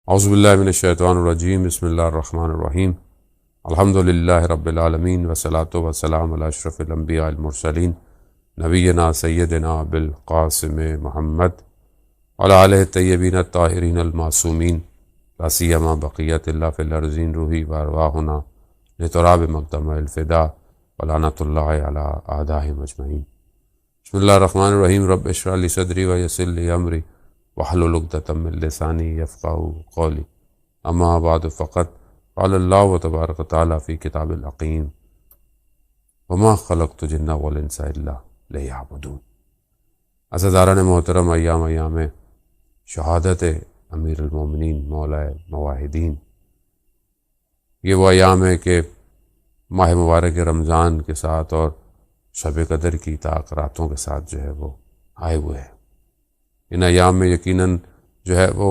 اعوذ باللہ من الشیطان الرجیم بسم اللہ الرحمن الرحیم الحمد للہ رب العالمین والصلاة والسلام علی اشرف الانبیاء المرسلین نبینا سیدنا بالقاسم محمد وعلی آلہ الطیبین الطاہرین المعصومین لا سیما بقیت اللہ فی الارضین روحی وارواحنا لتراب مقدم الفدا ولعنۃ اللہ علی اعدائہم اجمعین۔ بسم اللہ الرحمن الرحیم۔ رب اشرح لی صدری ویسر لی امری واحلل عقدۃ من لسانی یفقہوا قولی، اما بعد فقط قال اللہ تبارک وتعالی فی کتاب الحکیم وما خلقت الجن والانس الا لیعبدون۔ عزیزان محترم، ایام شہادت امیر المومنین مولا موحدین، یہ وہ ایام ہے کہ ماہ مبارک رمضان کے ساتھ اور شب قدر کی طاق راتوں کے ساتھ جو ہے وہ آئے ہوئے ہیں۔ ان ایام میں یقیناً جو ہے وہ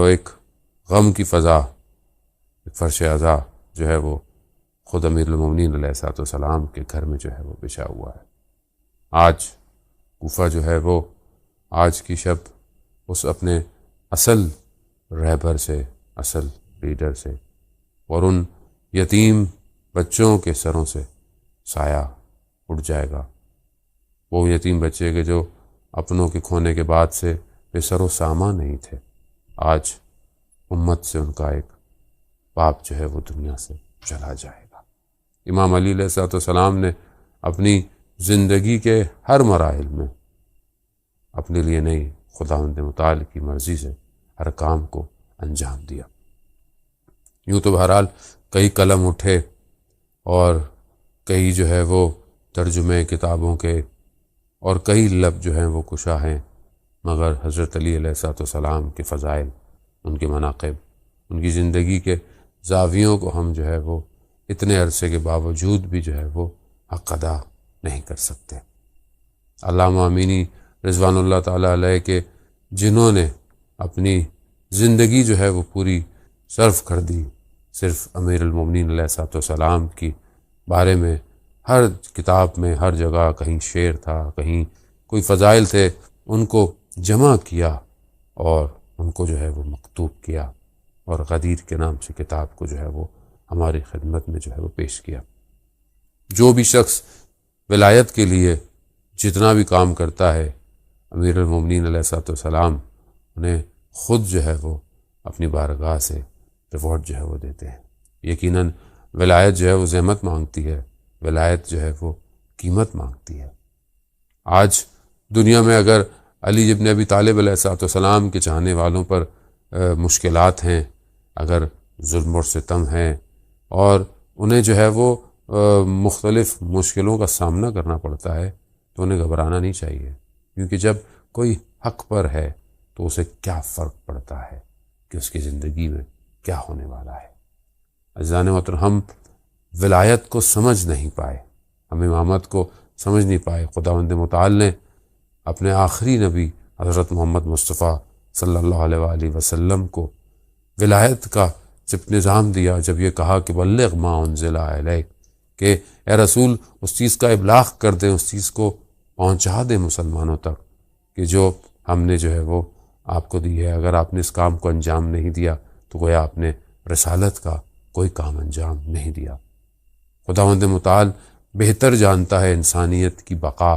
ایک غم کی فضا، ایک فرش عزا جو ہے وہ خود امیر المومنین علیہ الصلوۃ والسلام کے گھر میں جو ہے وہ بچھا ہوا ہے۔ آج کوفہ جو ہے وہ آج کی شب اس اپنے اصل رہبر سے، اصل لیڈر سے اور ان یتیم بچوں کے سروں سے سایہ اٹھ جائے گا۔ وہ یتیم بچے کے جو اپنوں کے کھونے کے بعد سے بے سر و سامان نہیں تھے، آج امت سے ان کا ایک باپ جو ہے وہ دنیا سے چلا جائے گا۔ امام علی علیہ الصلوۃ والسلام نے اپنی زندگی کے ہر مراحل میں اپنے لیے نہیں، خداوند متعال کی مرضی سے ہر کام کو انجام دیا۔ یوں تو بہرحال کئی قلم اٹھے اور کئی جو ہے وہ ترجمے کتابوں کے اور کئی لب جو ہیں وہ کشا ہیں، مگر حضرت علی علیہ الصلوۃ والسلام کے فضائل، ان کے مناقب، ان کی زندگی کے زاویوں کو ہم جو ہے وہ اتنے عرصے کے باوجود بھی جو ہے وہ حق ادا نہیں کر سکتے۔ علامہ امینی رضوان اللہ تعالیٰ علیہ کے جنہوں نے اپنی زندگی جو ہے وہ پوری صرف کر دی صرف امیر المومنین علیہ الصلوۃ والسلام کی بارے میں، ہر کتاب میں ہر جگہ کہیں شعر تھا، کہیں کوئی فضائل تھے، ان کو جمع کیا اور ان کو جو ہے وہ مکتوب کیا اور غدیر کے نام سے کتاب کو جو ہے وہ ہماری خدمت میں جو ہے وہ پیش کیا۔ جو بھی شخص ولایت کے لیے جتنا بھی کام کرتا ہے، امیر المومنین علیہ الصلوۃ والسلام انہیں خود جو ہے وہ اپنی بارگاہ سے ریوارڈ جو ہے وہ دیتے ہیں۔ یقیناً ولایت جو ہے وہ زحمت مانگتی ہے، ولایت جو ہے وہ قیمت مانگتی ہے۔ آج دنیا میں اگر علی ابن ابی طالب علیہ الصلوۃ والسلام کے چاہنے والوں پر مشکلات ہیں، اگر ظلم و ستم ہیں اور انہیں جو ہے وہ مختلف مشکلوں کا سامنا کرنا پڑتا ہے، تو انہیں گھبرانا نہیں چاہیے، کیونکہ جب کوئی حق پر ہے تو اسے کیا فرق پڑتا ہے کہ اس کی زندگی میں کیا ہونے والا ہے۔ عزیزان محترم، ہم ولایت کو سمجھ نہیں پائے، ہم امامت کو سمجھ نہیں پائے۔ خداوند متعال نے اپنے آخری نبی حضرت محمد مصطفیٰ صلی اللہ علیہ وآلہ وسلم کو ولایت کا جب نظام دیا، جب یہ کہا کہ بلغ ما انزل الیک، کہ اے رسول اس چیز کا ابلاغ کر دیں، اس چیز کو پہنچا دیں مسلمانوں تک کہ جو ہم نے جو ہے وہ آپ کو دی ہے۔ اگر آپ نے اس کام کو انجام نہیں دیا تو گویا آپ نے رسالت کا کوئی کام انجام نہیں دیا۔ خداوند متعال بہتر جانتا ہے انسانیت کی بقا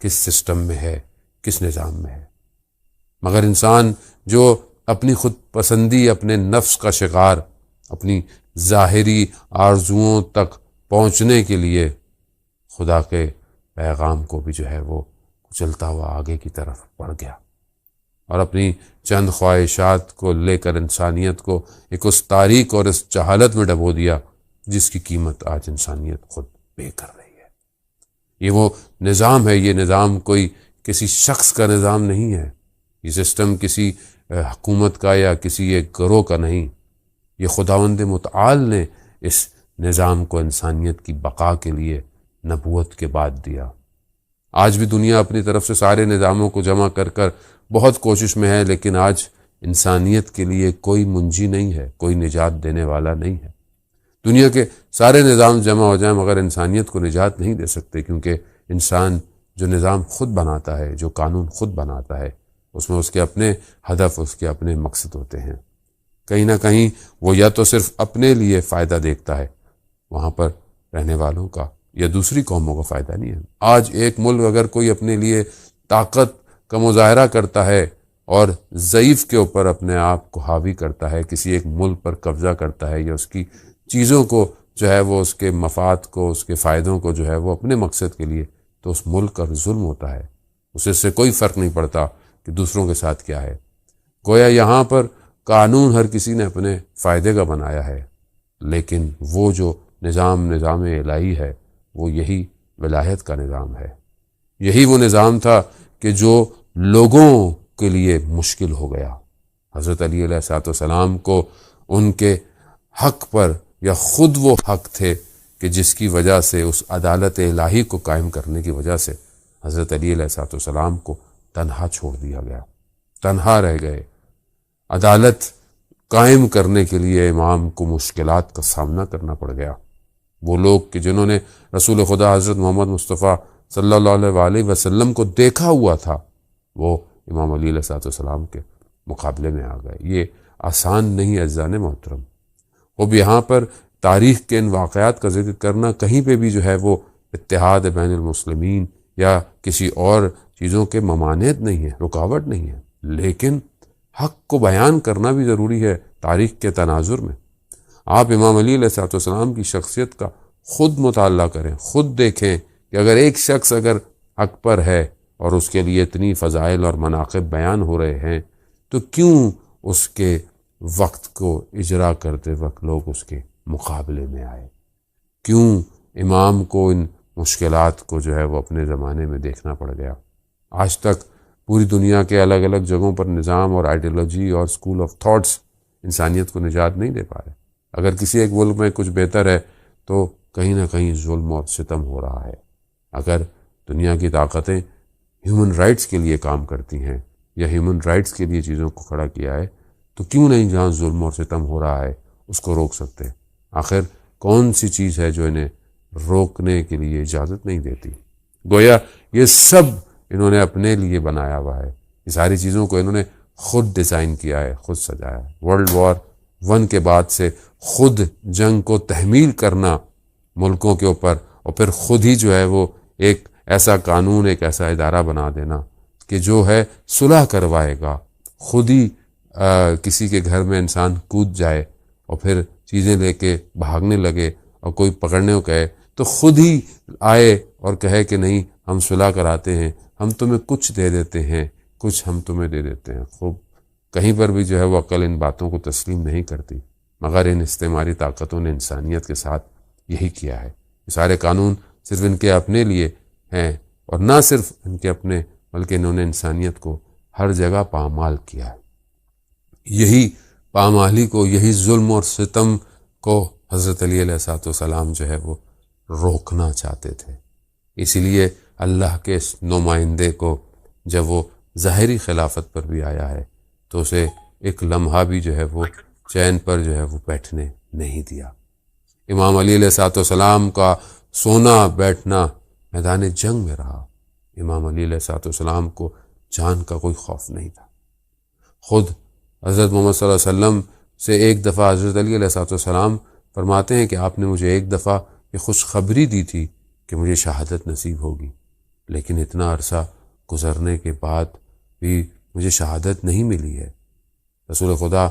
کس سسٹم میں ہے، کس نظام میں ہے، مگر انسان جو اپنی خود پسندی، اپنے نفس کا شکار، اپنی ظاہری آرزوؤں تک پہنچنے کے لیے خدا کے پیغام کو بھی جو ہے وہ کچلتا ہوا آگے کی طرف بڑھ گیا اور اپنی چند خواہشات کو لے کر انسانیت کو ایک اس تاریک اور اس جہالت میں ڈبو دیا جس کی قیمت آج انسانیت خود پے کر رہی ہے۔ یہ وہ نظام ہے، یہ نظام کوئی کسی شخص کا نظام نہیں ہے، یہ سسٹم کسی حکومت کا یا کسی ایک گروہ کا نہیں، یہ خداوند متعال نے اس نظام کو انسانیت کی بقا کے لیے نبوت کے بعد دیا۔ آج بھی دنیا اپنی طرف سے سارے نظاموں کو جمع کر کر بہت کوشش میں ہے، لیکن آج انسانیت کے لیے کوئی منجی نہیں ہے، کوئی نجات دینے والا نہیں ہے۔ دنیا کے سارے نظام جمع ہو جائیں مگر انسانیت کو نجات نہیں دے سکتے، کیونکہ انسان جو نظام خود بناتا ہے، جو قانون خود بناتا ہے، اس میں اس کے اپنے ہدف، اس کے اپنے مقصد ہوتے ہیں۔ کہیں نہ کہیں وہ یا تو صرف اپنے لیے فائدہ دیکھتا ہے وہاں پر رہنے والوں کا، یا دوسری قوموں کا فائدہ نہیں ہے۔ آج ایک ملک اگر کوئی اپنے لیے طاقت کا مظاہرہ کرتا ہے اور ضعیف کے اوپر اپنے آپ کو حاوی کرتا ہے، کسی ایک ملک پر قبضہ کرتا ہے، یا اس کی چیزوں کو جو ہے وہ اس کے مفاد کو، اس کے فائدوں کو جو ہے وہ اپنے مقصد کے لیے، تو اس ملک کا ظلم ہوتا ہے، اسے سے کوئی فرق نہیں پڑتا کہ دوسروں کے ساتھ کیا ہے۔ گویا یہاں پر قانون ہر کسی نے اپنے فائدے کا بنایا ہے، لیکن وہ جو نظام الہی ہے وہ یہی ولایت کا نظام ہے۔ یہی وہ نظام تھا کہ جو لوگوں کے لیے مشکل ہو گیا۔ حضرت علی علیہ السلام کو ان کے حق پر، یا خود وہ حق تھے کہ جس کی وجہ سے اس عدالت الہی کو قائم کرنے کی وجہ سے حضرت علی علیہ السلام کو تنہا چھوڑ دیا گیا، تنہا رہ گئے۔ عدالت قائم کرنے کے لیے امام کو مشکلات کا سامنا کرنا پڑ گیا۔ وہ لوگ کہ جنہوں نے رسول خدا حضرت محمد مصطفیٰ صلی اللہ علیہ وسلم کو دیکھا ہوا تھا، وہ امام علی علیہ السلام کے مقابلے میں آ گئے۔ یہ آسان نہیں عزیزان محترم۔ اب یہاں پر تاریخ کے ان واقعات کا ذکر کرنا کہیں پہ بھی جو ہے وہ اتحاد بین المسلمین یا کسی اور چیزوں کے ممانعت نہیں ہے، رکاوٹ نہیں ہے، لیکن حق کو بیان کرنا بھی ضروری ہے تاریخ کے تناظر میں۔ آپ امام علی علیہ السلام کی شخصیت کا خود مطالعہ کریں، خود دیکھیں کہ اگر ایک شخص اگر حق پر ہے اور اس کے لیے اتنی فضائل اور مناقب بیان ہو رہے ہیں، تو کیوں اس کے وقت کو اجرا کرتے وقت لوگ اس کے مقابلے میں آئے؟ کیوں امام کو ان مشکلات کو جو ہے وہ اپنے زمانے میں دیکھنا پڑ گیا؟ آج تک پوری دنیا کے الگ الگ جگہوں پر نظام اور آئیڈیالوجی اور اسکول آف تھاٹس انسانیت کو نجات نہیں دے پا رہے۔ اگر کسی ایک ملک میں کچھ بہتر ہے تو کہیں نہ کہیں ظلم اور ستم ہو رہا ہے۔ اگر دنیا کی طاقتیں ہیومن رائٹس کے لیے کام کرتی ہیں یا ہیومن رائٹس کے لیے چیزوں کو کھڑا کیا ہے، تو کیوں نہیں جہاں ظلم اور ستم ہو رہا ہے اس کو روک سکتے؟ آخر کون سی چیز ہے جو انہیں روکنے کے لیے اجازت نہیں دیتی؟ گویا یہ سب انہوں نے اپنے لیے بنایا ہوا ہے، یہ ساری چیزوں کو انہوں نے خود ڈیزائن کیا ہے، خود سجایا ہے۔ ورلڈ وار 1 کے بعد سے خود جنگ کو تحمیل کرنا ملکوں کے اوپر، اور پھر خود ہی جو ہے وہ ایک ایسا قانون، ایک ایسا ادارہ بنا دینا کہ جو ہے صلح کروائے گا، خود ہی کسی کے گھر میں انسان کود جائے اور پھر چیزیں لے کے بھاگنے لگے اور کوئی پکڑنے کو کہے تو خود ہی آئے اور کہے کہ نہیں ہم صلح کراتے ہیں، ہم تمہیں کچھ دے دیتے ہیں، کچھ ہم تمہیں دے دیتے ہیں۔ خوب کہیں پر بھی جو ہے وہ عقل ان باتوں کو تسلیم نہیں کرتی، مگر ان استعماری طاقتوں نے انسانیت کے ساتھ یہی کیا ہے۔ یہ سارے قانون صرف ان کے اپنے لیے ہیں، اور نہ صرف ان کے اپنے بلکہ انہوں نے انسانیت کو ہر جگہ پامال کیا ہے۔ یہی پامالی کو، یہی ظلم اور ستم کو حضرت علی علیہ السلام جو ہے وہ روکنا چاہتے تھے۔ اسی لیے اللہ کے اس نمائندے کو جب وہ ظاہری خلافت پر بھی آیا ہے تو اسے ایک لمحہ بھی جو ہے وہ چین پر جو ہے وہ بیٹھنے نہیں دیا۔ امام علی علیہ السلام کا سونا بیٹھنا میدان جنگ میں رہا۔ امام علی علیہ السلام کو جان کا کوئی خوف نہیں تھا۔ خود حضرت محمد صلی اللہ علیہ وسلم سے ایک دفعہ حضرت علی علیہ السلام فرماتے ہیں کہ آپ نے مجھے ایک دفعہ یہ خوشخبری دی تھی کہ مجھے شہادت نصیب ہوگی، لیکن اتنا عرصہ گزرنے کے بعد بھی مجھے شہادت نہیں ملی ہے۔ رسول خدا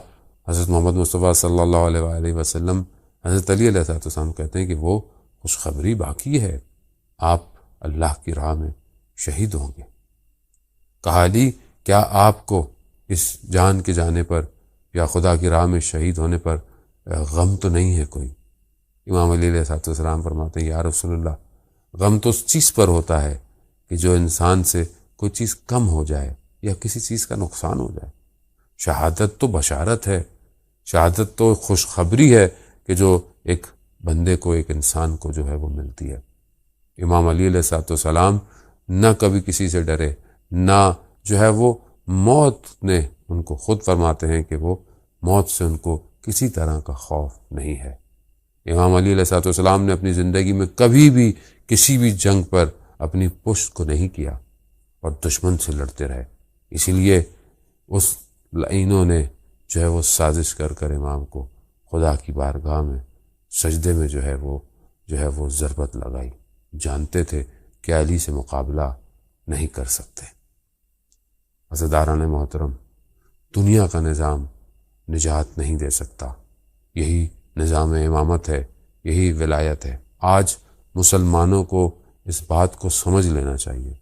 حضرت محمد مصطفیٰ صلی اللہ علیہ وسلم حضرت علی علیہ السلام کہتے ہیں کہ وہ خوشخبری باقی ہے، آپ اللہ کی راہ میں شہید ہوں گے۔ کہا علی کیا آپ کو اس جان کے جانے پر یا خدا کی راہ میں شہید ہونے پر غم تو نہیں ہے کوئی؟ امام علی علیہ السلام فرماتے ہیں یا رسول اللہ، غم تو اس چیز پر ہوتا ہے کہ جو انسان سے کوئی چیز کم ہو جائے یا کسی چیز کا نقصان ہو جائے۔ شہادت تو بشارت ہے، شہادت تو خوشخبری ہے کہ جو ایک بندے کو، ایک انسان کو جو ہے وہ ملتی ہے۔ امام علی علیہ السلام نہ کبھی کسی سے ڈرے، نہ جو ہے وہ موت نے ان کو، خود فرماتے ہیں کہ وہ موت سے ان کو کسی طرح کا خوف نہیں ہے۔ امام علی علیہ السلام نے اپنی زندگی میں کبھی بھی کسی بھی جنگ پر اپنی پشت کو نہیں کیا اور دشمن سے لڑتے رہے۔ اسی لیے اس لعینوں نے جو ہے وہ سازش کر کر امام کو خدا کی بارگاہ میں سجدے میں جو ہے وہ ضربت لگائی. جانتے تھے کہ علی سے مقابلہ نہیں کر سکتے. عزیزان محترم، دنیا کا نظام نجات نہیں دے سکتا. یہی نظام امامت ہے، یہی ولایت ہے. آج مسلمانوں کو اس بات کو سمجھ لینا چاہیے.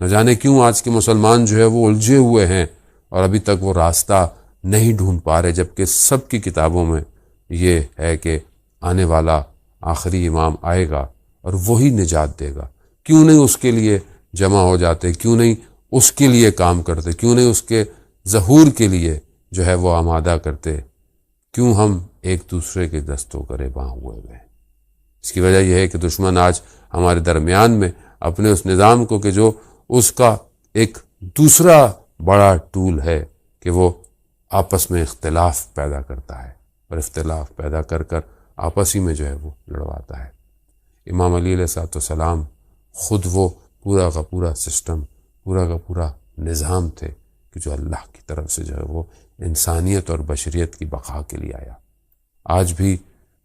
نہ جانے کیوں آج کے مسلمان جو ہے وہ الجھے ہوئے ہیں اور ابھی تک وہ راستہ نہیں ڈھونڈ پا رہے، جبکہ سب کی کتابوں میں یہ ہے کہ آنے والا آخری امام آئے گا اور وہی نجات دے گا. کیوں نہیں اس کے لیے جمع ہو جاتے؟ کیوں نہیں اس کے لیے کام کرتے؟ کیوں نہیں اس کے ظہور کے لیے جو ہے وہ آمادہ کرتے؟ کیوں ہم ایک دوسرے کے دستوں گریباں ہوئے ہوئے؟ اس کی وجہ یہ ہے کہ دشمن آج ہمارے درمیان میں اپنے اس نظام کو کہ جو اس کا ایک دوسرا بڑا ٹول ہے کہ وہ آپس میں اختلاف پیدا کرتا ہے اور اختلاف پیدا کر کر آپس ہی میں جو ہے وہ لڑواتا ہے. امام علی علیہ السلام خود وہ پورا کا پورا سسٹم، پورا کا پورا نظام تھے کہ جو اللہ کی طرف سے جو ہے وہ انسانیت اور بشریت کی بقا کے لیے آیا. آج بھی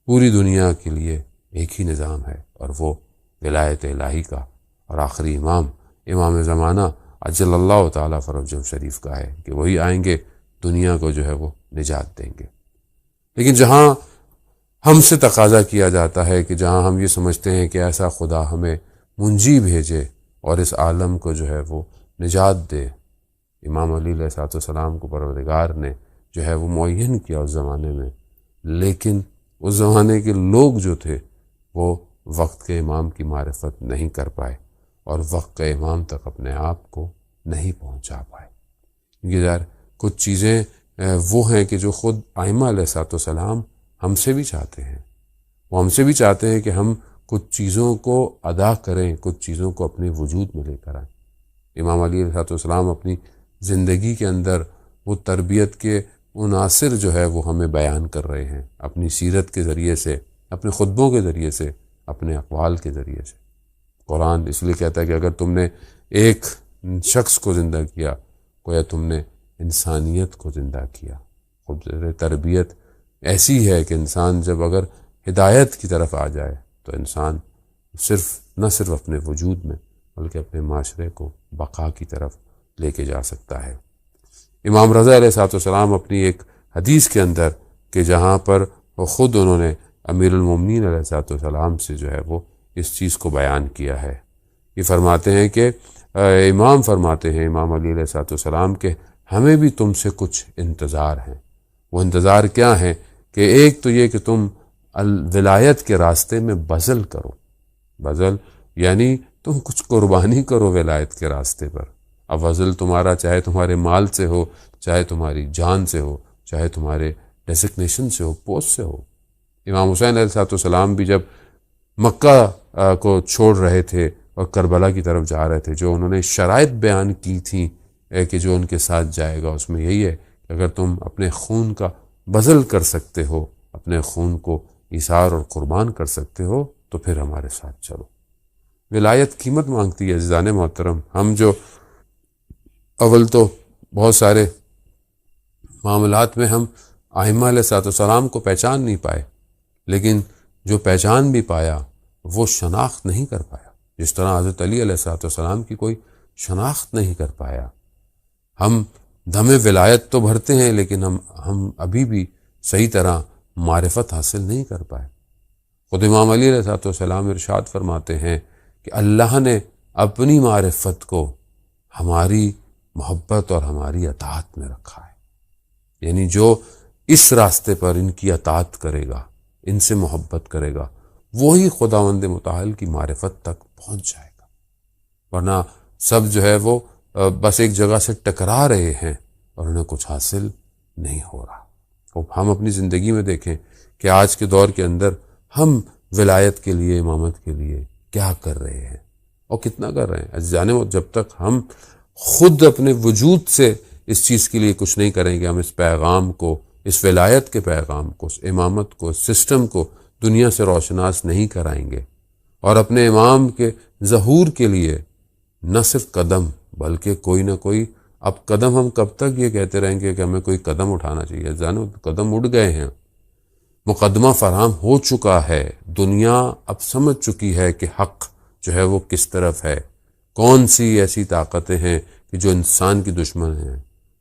پوری دنیا کے لیے ایک ہی نظام ہے اور وہ ولایت الہی کا، اور آخری امام زمانہ عجل اللہ تعالیٰ فرجہ شریف کا ہے کہ وہی آئیں گے، دنیا کو جو ہے وہ نجات دیں گے. لیکن جہاں ہم سے تقاضا کیا جاتا ہے کہ جہاں ہم یہ سمجھتے ہیں کہ ایسا خدا ہمیں منجی بھیجے اور اس عالم کو جو ہے وہ نجات دے، امام علی علیہ السلام کو پروردگار نے جو ہے وہ معین کیا اس زمانے میں. لیکن اس زمانے کے لوگ جو تھے وہ وقت کے امام کی معرفت نہیں کر پائے اور وقت کے امام تک اپنے آپ کو نہیں پہنچا پائے. یہ یار کچھ چیزیں وہ ہیں کہ جو خود ائمہ علیہ السلام ہم سے بھی چاہتے ہیں. وہ ہم سے بھی چاہتے ہیں کہ ہم کچھ چیزوں کو ادا کریں، کچھ چیزوں کو اپنے وجود میں لے کر آئیں. امام علی علیہ السلام اپنی زندگی کے اندر وہ تربیت کے عناصر جو ہے وہ ہمیں بیان کر رہے ہیں، اپنی سیرت کے ذریعے سے، اپنے خطبوں کے ذریعے سے، اپنے اقوال کے ذریعے سے. قرآن اس لیے کہتا ہے کہ اگر تم نے ایک شخص کو زندہ کیا، گویا تم نے انسانیت کو زندہ کیا. خود تربیت ایسی ہے کہ انسان جب اگر ہدایت کی طرف آ جائے تو انسان نہ صرف اپنے وجود میں بلکہ اپنے معاشرے کو بقا کی طرف لے کے جا سکتا ہے. امام رضا علیہ السلام اپنی ایک حدیث کے اندر کہ جہاں پر خود انہوں نے امیر المومنین علیہ السلام سے جو ہے وہ اس چیز کو بیان کیا ہے. یہ فرماتے ہیں کہ امام فرماتے ہیں امام علی علیہ السلام کہ ہمیں بھی تم سے کچھ انتظار ہیں. وہ انتظار کیا ہیں کہ ایک تو یہ کہ تم ولایت کے راستے میں بذل کرو. بذل یعنی تم کچھ قربانی کرو ولایت کے راستے پر. اب بذل تمہارا چاہے تمہارے مال سے ہو، چاہے تمہاری جان سے ہو، چاہے تمہارے ڈیزگنیشن سے ہو، پوسٹ سے ہو. امام حسین علیہ السلام بھی جب مکہ کو چھوڑ رہے تھے اور کربلا کی طرف جا رہے تھے، جو انہوں نے شرائط بیان کی تھیں کہ جو ان کے ساتھ جائے گا، اس میں یہی ہے کہ اگر تم اپنے خون کا بذل کر سکتے ہو، اپنے خون کو ایثار اور قربان کر سکتے ہو تو پھر ہمارے ساتھ چلو. ولایت قیمت مانگتی ہے عزیزان محترم. ہم جو اول تو بہت سارے معاملات میں ہم ائمہ علیہ السلام کو پہچان نہیں پائے، لیکن جو پہچان بھی پایا وہ شناخت نہیں کر پایا. جس طرح حضرت علی علیہ السلام کی کوئی شناخت نہیں کر پایا. ہم دم ولایت تو بھرتے ہیں لیکن ہم ابھی بھی صحیح طرح معرفت حاصل نہیں کر پائے. خود امام علی علیہ السلام ارشاد فرماتے ہیں کہ اللہ نے اپنی معرفت کو ہماری محبت اور ہماری اطاعت میں رکھا ہے. یعنی جو اس راستے پر ان کی اطاعت کرے گا، ان سے محبت کرے گا، وہی خداوند متعال کی معرفت تک پہنچ جائے گا. ورنہ سب جو ہے وہ بس ایک جگہ سے ٹکرا رہے ہیں اور انہیں کچھ حاصل نہیں ہو رہا. تو ہم اپنی زندگی میں دیکھیں کہ آج کے دور کے اندر ہم ولایت کے لیے، امامت کے لیے کیا کر رہے ہیں اور کتنا کر رہے ہیں. جانے جب تک ہم خود اپنے وجود سے اس چیز کے لیے کچھ نہیں کریں گے، ہم اس پیغام کو، اس ولایت کے پیغام کو، اس امامت کو، اس سسٹم کو دنیا سے روشناس نہیں کرائیں گے اور اپنے امام کے ظہور کے لیے نہ صرف قدم بلکہ کوئی نہ کوئی اب قدم ہم کب تک یہ کہتے رہیں گے کہ ہمیں کوئی قدم اٹھانا چاہیے؟ جانو قدم اٹھ گئے ہیں، مقدمہ فراہم ہو چکا ہے، دنیا اب سمجھ چکی ہے کہ حق جو ہے وہ کس طرف ہے، کون سی ایسی طاقتیں ہیں کہ جو انسان کی دشمن ہیں۔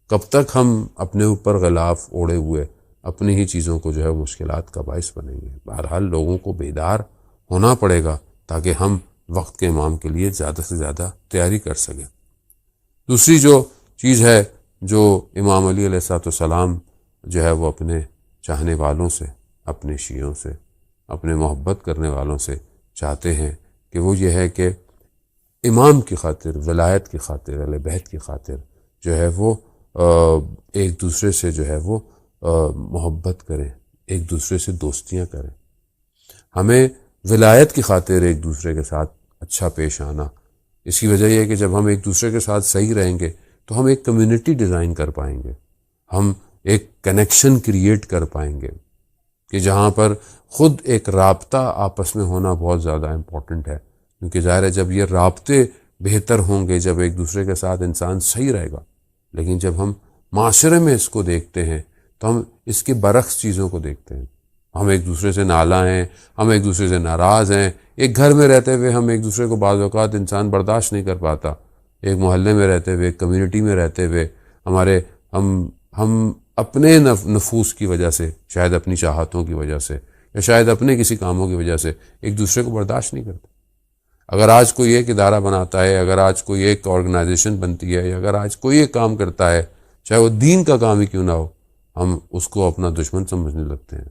کب تک ہم اپنے اوپر غلاف اوڑے ہوئے اپنی ہی چیزوں کو جو ہے مشکلات کا باعث بنیں گے؟ بہرحال لوگوں کو بیدار ہونا پڑے گا تاکہ ہم وقت کے امام کے لیے زیادہ سے زیادہ تیاری کر سکیں۔ دوسری جو چیز ہے جو امام علی علیہ السلام جو ہے وہ اپنے چاہنے والوں سے، اپنے شیعوں سے، اپنے محبت کرنے والوں سے چاہتے ہیں کہ وہ یہ ہے کہ امام کی خاطر، ولایت کی خاطر، اہل بیت کی خاطر جو ہے وہ ایک دوسرے سے جو ہے وہ محبت کریں، ایک دوسرے سے دوستیاں کریں۔ ہمیں ولایت کی خاطر ایک دوسرے کے ساتھ اچھا پیش آنا، اس کی وجہ یہ ہے کہ جب ہم ایک دوسرے کے ساتھ صحیح رہیں گے تو ہم ایک کمیونٹی ڈیزائن کر پائیں گے، ہم ایک کنیکشن کریٹ کر پائیں گے کہ جہاں پر خود ایک رابطہ آپس میں ہونا بہت زیادہ امپورٹنٹ ہے، کیونکہ ظاہر ہے جب یہ رابطے بہتر ہوں گے، جب ایک دوسرے کے ساتھ انسان صحیح رہے گا۔ لیکن جب ہم معاشرے میں اس کو دیکھتے ہیں تو ہم اس کے برعکس چیزوں کو دیکھتے ہیں، ہم ایک دوسرے سے نالاں ہیں، ہم ایک دوسرے سے ناراض ہیں، ایک گھر میں رہتے ہوئے ہم ایک دوسرے کو بعض اوقات انسان برداشت نہیں کر پاتا، ایک محلے میں رہتے ہوئے، ایک کمیونٹی میں رہتے ہوئے ہم اپنے نفوس کی وجہ سے، شاید اپنی چاہتوں کی وجہ سے، یا شاید اپنے کسی کاموں کی وجہ سے ایک دوسرے کو برداشت نہیں کرتے۔ اگر آج کوئی ایک ادارہ بناتا ہے، اگر آج کوئی ایک آرگنائزیشن بنتی ہے، یا اگر آج کوئی ایک کام کرتا ہے، چاہے وہ دین کا کام ہی کیوں نہ ہو، ہم اس کو اپنا دشمن سمجھنے لگتے ہیں۔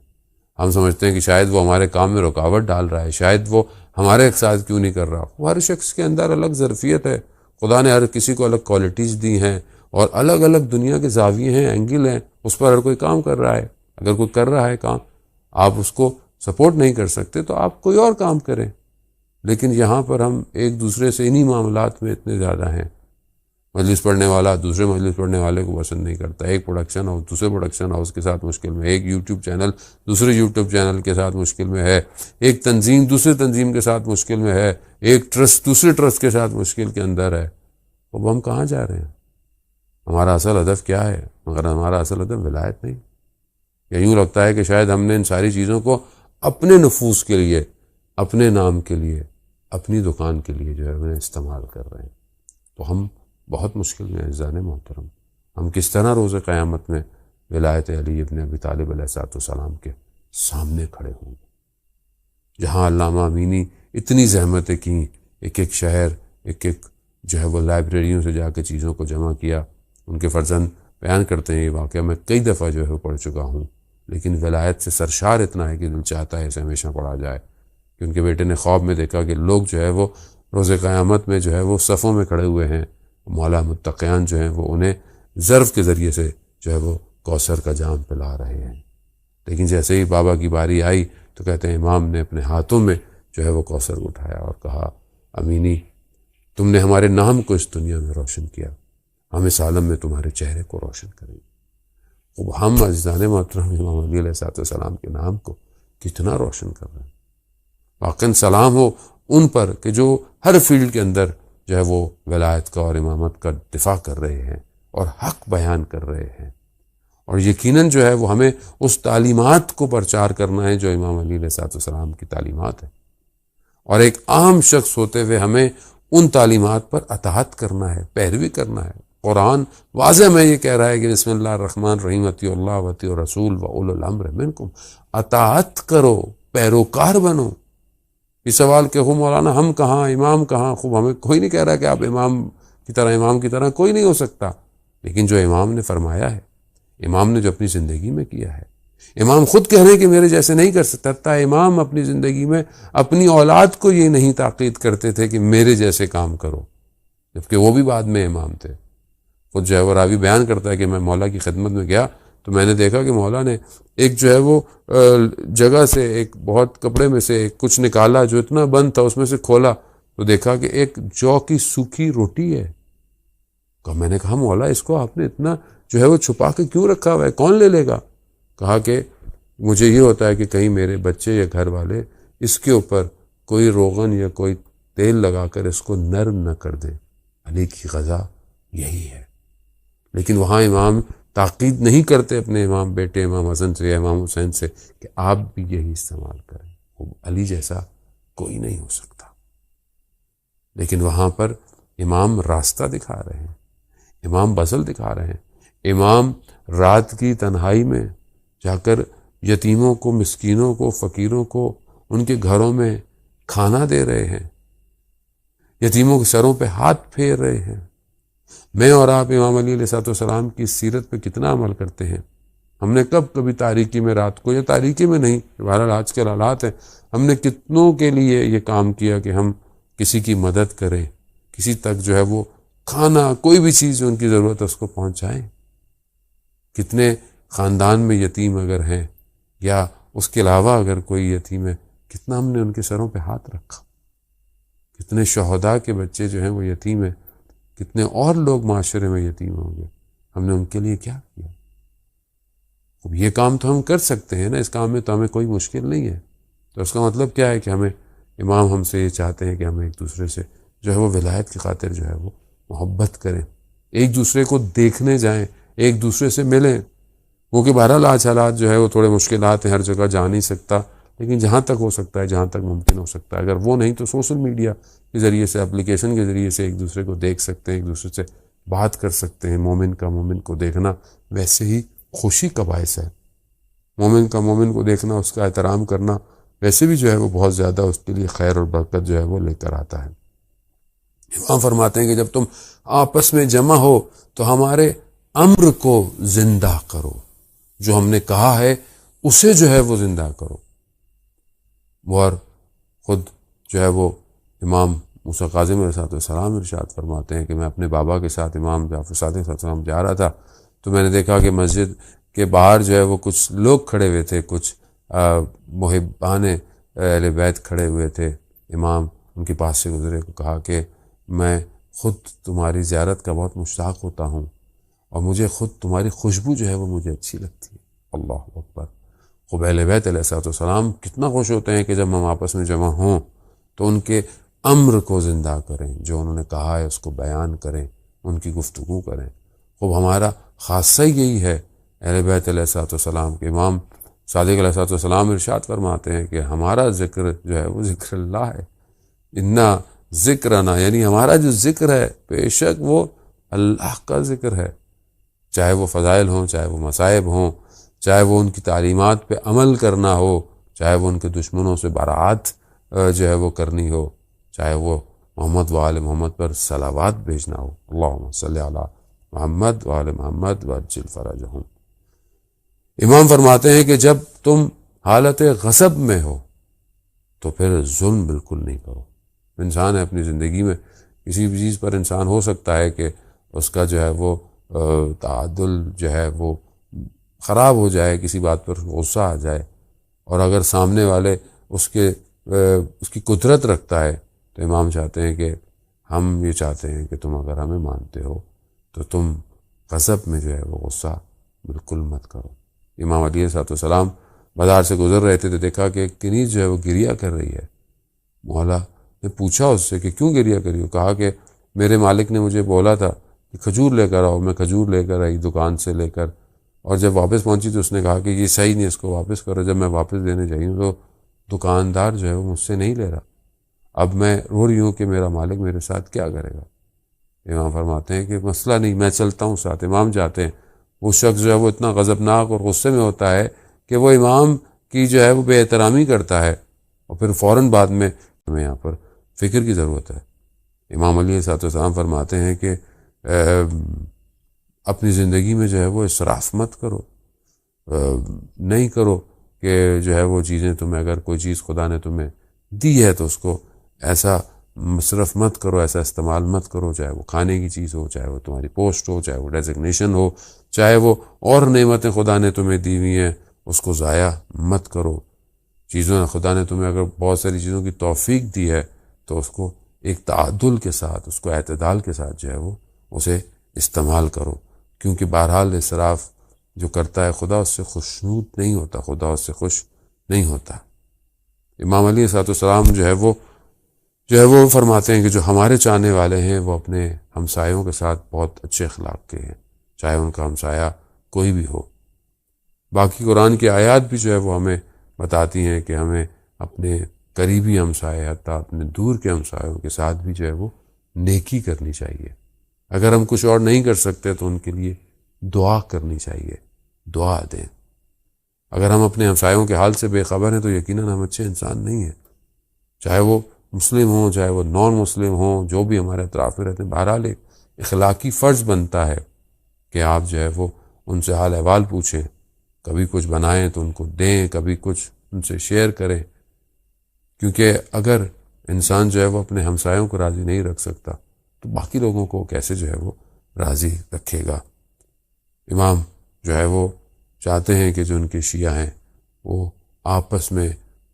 ہم سمجھتے ہیں کہ شاید وہ ہمارے کام میں رکاوٹ ڈال رہا ہے، شاید وہ ہمارے ساتھ کیوں نہیں کر رہا۔ وہ ہر شخص کے اندر الگ ظرفیت ہے، خدا نے ہر کسی کو الگ کوالٹیز دی ہیں، اور الگ الگ دنیا کے زاویے ہیں، اینگل ہیں، اس پر ہر کوئی کام کر رہا ہے۔ اگر کوئی کر رہا ہے کام، آپ اس کو سپورٹ نہیں کر سکتے تو آپ کوئی اور کام کریں۔ لیکن یہاں پر ہم ایک دوسرے سے انہی معاملات میں اتنے زیادہ ہیں، مجلس پڑھنے والا دوسرے مجلس پڑھنے والے کو پسند نہیں کرتا، ایک پروڈکشن ہاؤس دوسرے پروڈکشن ہاؤس کے ساتھ مشکل میں، ایک یوٹیوب چینل دوسرے یوٹیوب چینل کے ساتھ مشکل میں ہے، ایک تنظیم دوسرے تنظیم کے ساتھ مشکل میں ہے، ایک ٹرسٹ دوسرے ٹرسٹ کے ساتھ مشکل کے اندر ہے۔ اب ہم کہاں جا رہے ہیں؟ ہمارا اصل ہدف کیا ہے؟ مگر ہمارا اصل ہدف ولایت نہیں۔ یا یوں لگتا ہے کہ شاید ہم نے ان ساری چیزوں کو اپنے نفوس کے لیے، اپنے نام کے لیے، اپنی دکان کے لیے جو ہے انہیں استعمال کر رہے ہیں۔ تو ہم بہت مشکل میں ہیں عزیزان محترم۔ ہم کس طرح روز قیامت میں ولایت علی ابن ابی طالب علیہ السلام کے سامنے کھڑے ہوں گے؟ جہاں علامہ امینی اتنی زحمتیں کیں، ایک ایک شہر، ایک ایک جو ہے وہ لائبریریوں سے جا کے چیزوں کو جمع کیا۔ ان کے فرزند بیان کرتے ہیں یہ واقعہ میں کئی دفعہ جو ہے وہ پڑھ چکا ہوں، لیکن ولایت سے سرشار اتنا ہے کہ دل چاہتا ہے اسے ہمیشہ پڑھا جائے، کہ ان کے بیٹے نے خواب میں دیکھا کہ لوگ جو ہے وہ روز قیامت میں جو ہے وہ صفوں میں کھڑے ہوئے ہیں، مولا متقیان جو ہیں وہ انہیں ظرف کے ذریعے سے جو ہے وہ کوثر کا جام پلا رہے ہیں۔ لیکن جیسے ہی بابا کی باری آئی تو کہتے ہیں امام نے اپنے ہاتھوں میں جو ہے وہ کوثر اٹھایا اور کہا، امینی تم نے ہمارے نام کو اس دنیا میں روشن کیا، ہم اس عالم میں تمہارے چہرے کو روشن کریں گے۔ اب ہم عزیزان محترم امام علی علیہ السلام کے نام کو کتنا روشن کر رہے ہیں۔ واقعاً سلام ہو ان پر کہ جو ہر فیلڈ کے اندر جو ہے وہ ولایت کا اور امامت کا دفاع کر رہے ہیں اور حق بیان کر رہے ہیں، اور یقیناً جو ہے وہ ہمیں اس تعلیمات کو پرچار کرنا ہے جو امام علی علیہ السلام کی تعلیمات ہیں، اور ایک عام شخص ہوتے ہوئے ہمیں ان تعلیمات پر اطاعت کرنا ہے، پیروی کرنا ہے۔ قرآن واضح میں یہ کہہ رہا ہے کہ بسم اللہ الرحمن الرحیم اطیعوا اللہ واطیعوا الرسول واولی الامر منکم، اطاعت کرو، پیروکار بنو۔ یہ سوال کہ ہو مولانا ہم کہاں، امام کہاں؟ خوب ہمیں کوئی نہیں کہہ رہا کہ آپ امام کی طرح کوئی نہیں ہو سکتا، لیکن جو امام نے فرمایا ہے، امام نے جو اپنی زندگی میں کیا ہے، امام خود کہہ رہے ہیں کہ میرے جیسے نہیں کر سکتا۔ امام اپنی زندگی میں اپنی اولاد کو یہ نہیں تاکید کرتے تھے کہ میرے جیسے کام کرو، جبکہ وہ بھی بعد میں امام تھے۔ خود جو ہے وہ راوی بیان کرتا ہے کہ میں مولا کی خدمت میں گیا تو میں نے دیکھا کہ مولا نے ایک جو ہے وہ جگہ سے ایک بہت کپڑے میں سے کچھ نکالا جو اتنا بند تھا، اس میں سے کھولا تو دیکھا کہ ایک جو کی سوکھی روٹی ہے۔ میں نے کہا مولا اس کو آپ نے اتنا جو ہے وہ چھپا کے کیوں رکھا ہوا ہے، کون لے لے گا؟ کہا کہ مجھے یہ ہوتا ہے کہ کہیں میرے بچے یا گھر والے اس کے اوپر کوئی روغن یا کوئی تیل لگا کر اس کو نرم نہ کر دیں۔ علی کی غذا یہی ہے، لیکن وہاں امام تاکید نہیں کرتے اپنے امام بیٹے امام حسن سے یا امام حسین سے کہ آپ بھی یہی استعمال کریں، وہ علی جیسا کوئی نہیں ہو سکتا۔ لیکن وہاں پر امام راستہ دکھا رہے ہیں، امام بزل دکھا رہے ہیں، امام رات کی تنہائی میں جا کر یتیموں کو، مسکینوں کو، فقیروں کو ان کے گھروں میں کھانا دے رہے ہیں، یتیموں کے سروں پہ ہاتھ پھیر رہے ہیں۔ میں اور آپ امام علی علیہ السلام کی سیرت پہ کتنا عمل کرتے ہیں؟ ہم نے کبھی تاریکی میں رات کو، یا تاریکی میں نہیں، بہرحال آج کے حالات ہیں، ہم نے کتنوں کے لیے یہ کام کیا کہ ہم کسی کی مدد کریں، کسی تک جو ہے وہ کھانا، کوئی بھی چیز جو ان کی ضرورت ہے اس کو پہنچائیں۔ کتنے خاندان میں یتیم اگر ہیں یا اس کے علاوہ اگر کوئی یتیم ہے، کتنا ہم نے ان کے سروں پہ ہاتھ رکھا۔ کتنے شہداء کے بچے جو ہیں وہ یتیم ہیں، کتنے اور لوگ معاشرے میں یتیم ہوں گے، ہم نے ان کے لیے کیا کیا؟ اب یہ کام تو ہم کر سکتے ہیں نا، اس کام میں تو ہمیں کوئی مشکل نہیں ہے۔ تو اس کا مطلب کیا ہے کہ ہمیں امام ہم سے یہ چاہتے ہیں کہ ہم ایک دوسرے سے جو ہے وہ ولایت کی خاطر جو ہے وہ محبت کریں، ایک دوسرے کو دیکھنے جائیں، ایک دوسرے سے ملیں۔ وہ کہ بہرحال آج حالات جو ہے وہ تھوڑے مشکلات ہیں، ہر جگہ جا نہیں سکتا، لیکن جہاں تک ہو سکتا ہے، جہاں تک ممکن ہو سکتا ہے، اگر وہ نہیں تو سوشل میڈیا کے ذریعے سے، اپلیکیشن کے ذریعے سے ایک دوسرے کو دیکھ سکتے ہیں، ایک دوسرے سے بات کر سکتے ہیں۔ مومن کا مومن کو دیکھنا ویسے ہی خوشی کا باعث ہے، مومن کا مومن کو دیکھنا، اس کا احترام کرنا ویسے بھی جو ہے وہ بہت زیادہ اس کے لیے خیر اور برکت جو ہے وہ لے کر آتا ہے۔ امام فرماتے ہیں کہ جب تم آپس میں جمع ہو تو ہمارے امر کو زندہ کرو، جو ہم نے کہا ہے اسے جو ہے وہ زندہ کرو۔ اور خود جو ہے وہ امام موسیٰ کاظم علیہ السلام ارشاد فرماتے ہیں کہ میں اپنے بابا کے ساتھ امام جعفر صادق علیہ السلام جا رہا تھا، تو میں نے دیکھا کہ مسجد کے باہر جو ہے وہ کچھ لوگ کھڑے ہوئے تھے، کچھ محبان اہل بیت کھڑے ہوئے تھے۔ امام ان کے پاس سے گزرے کو کہا کہ میں خود تمہاری زیارت کا بہت مشتاق ہوتا ہوں، اور مجھے خود تمہاری خوشبو جو ہے وہ مجھے اچھی لگتی ہے۔ اللہ اکبر! خوب اہل بیت علیہ السلام کتنا خوش ہوتے ہیں کہ جب ہم آپس میں جمع ہوں تو ان کے امر کو زندہ کریں، جو انہوں نے کہا ہے اس کو بیان کریں، ان کی گفتگو کریں۔ خوب ہمارا خاصہ یہی ہے اہل بیت علیہ السلام کے امام صادق علیہ السلام ارشاد فرماتے ہیں کہ ہمارا ذکر جو ہے وہ ذکر اللہ ہے، انا ذکرنا، یعنی ہمارا جو ذکر ہے بے شک وہ اللہ کا ذکر ہے، چاہے وہ فضائل ہوں، چاہے وہ مصائب ہوں، چاہے وہ ان کی تعلیمات پہ عمل کرنا ہو، چاہے وہ ان کے دشمنوں سے برات جو ہے وہ کرنی ہو، چاہے وہ محمد و آل محمد پر صلوات بھیجنا ہو، اللہم صلی علی محمد و آل محمد وعجل فرجہم۔ امام فرماتے ہیں کہ جب تم حالت غضب میں ہو تو پھر ظلم بالکل نہیں کرو۔ انسان ہے اپنی زندگی میں کسی بھی چیز پر انسان ہو سکتا ہے کہ اس کا جو ہے وہ تعادل جو ہے وہ خراب ہو جائے، کسی بات پر غصہ آ جائے، اور اگر سامنے والے اس کی قدرت رکھتا ہے تو امام چاہتے ہیں کہ ہم یہ چاہتے ہیں کہ تم اگر ہمیں مانتے ہو تو تم غضب میں جو ہے وہ غصہ بالکل مت کرو۔ امام علیہ السلام بازار سے گزر رہے تھے تو دیکھا کہ ایک کنیز جو ہے وہ گریہ کر رہی ہے۔ مولا نے پوچھا اس سے کہ کیوں گریہ کری ہو؟ کہا کہ میرے مالک نے مجھے بولا تھا کہ کھجور لے کر آؤ، میں کھجور لے کر آئی دکان سے لے کر، اور جب واپس پہنچی تو اس نے کہا کہ یہ صحیح نہیں، اس کو واپس کرو۔ جب میں واپس دینے جائی ہوں تو دکاندار جو ہے وہ مجھ سے نہیں لے رہا، اب میں رو رہی ہوں کہ میرا مالک میرے ساتھ کیا کرے گا۔ امام فرماتے ہیں کہ مسئلہ نہیں، میں چلتا ہوں ساتھ۔ امام جاتے ہیں، وہ شخص جو ہے وہ اتنا غضبناک اور غصے میں ہوتا ہے کہ وہ امام کی جو ہے وہ بے احترامی کرتا ہے، اور پھر فوراً بعد میں ہمیں یہاں پر فکر کی ضرورت ہے۔ امام علیہ السلام فرماتے ہیں کہ اپنی زندگی میں جو ہے وہ اسراف مت کرو، نہیں کرو کہ جو ہے وہ چیزیں تمہیں، اگر کوئی چیز خدا نے تمہیں دی ہے تو اس کو ایسا مصرف مت کرو، ایسا استعمال مت کرو، چاہے وہ کھانے کی چیز ہو، چاہے وہ تمہاری پوسٹ ہو، چاہے وہ ڈیزگنیشن ہو، چاہے وہ اور نعمتیں خدا نے تمہیں دی ہوئی ہیں، اس کو ضائع مت کرو۔ چیزوں خدا نے تمہیں اگر بہت ساری چیزوں کی توفیق دی ہے تو اس کو ایک تعادل کے ساتھ، اس کو اعتدال کے ساتھ جو ہے وہ اسے استعمال کرو، کیونکہ بہرحال اسراف جو کرتا ہے خدا اس سے خوشنود نہیں ہوتا، خدا اس سے خوش نہیں ہوتا۔ امام علیہ السلام جو ہے وہ فرماتے ہیں کہ جو ہمارے چاہنے والے ہیں وہ اپنے ہمسایوں کے ساتھ بہت اچھے اخلاق کے ہیں، چاہے ان کا ہمسایہ کوئی بھی ہو۔ باقی قرآن کی آیات بھی جو ہے وہ ہمیں بتاتی ہیں کہ ہمیں اپنے قریبی ہمسائے حتیٰ اپنے دور کے ہمسایوں کے ساتھ بھی جو ہے وہ نیکی کرنی چاہیے۔ اگر ہم کچھ اور نہیں کر سکتے تو ان کے لیے دعا کرنی چاہیے، دعا دیں۔ اگر ہم اپنے ہمسایوں کے حال سے بے خبر ہیں تو یقیناً ہم اچھے انسان نہیں ہیں، چاہے وہ مسلم ہوں چاہے وہ نان مسلم ہوں، جو بھی ہمارے اطراف میں رہتے ہیں۔ بہرحال ایک اخلاقی فرض بنتا ہے کہ آپ جو ہے وہ ان سے حال احوال پوچھیں، کبھی کچھ بنائیں تو ان کو دیں، کبھی کچھ ان سے شیئر کریں، کیونکہ اگر انسان جو ہے وہ اپنے ہمسایوں کو راضی نہیں رکھ سکتا تو باقی لوگوں کو کیسے جو ہے وہ راضی رکھے گا۔ امام جو ہے وہ چاہتے ہیں کہ جو ان کے شیعہ ہیں وہ آپس میں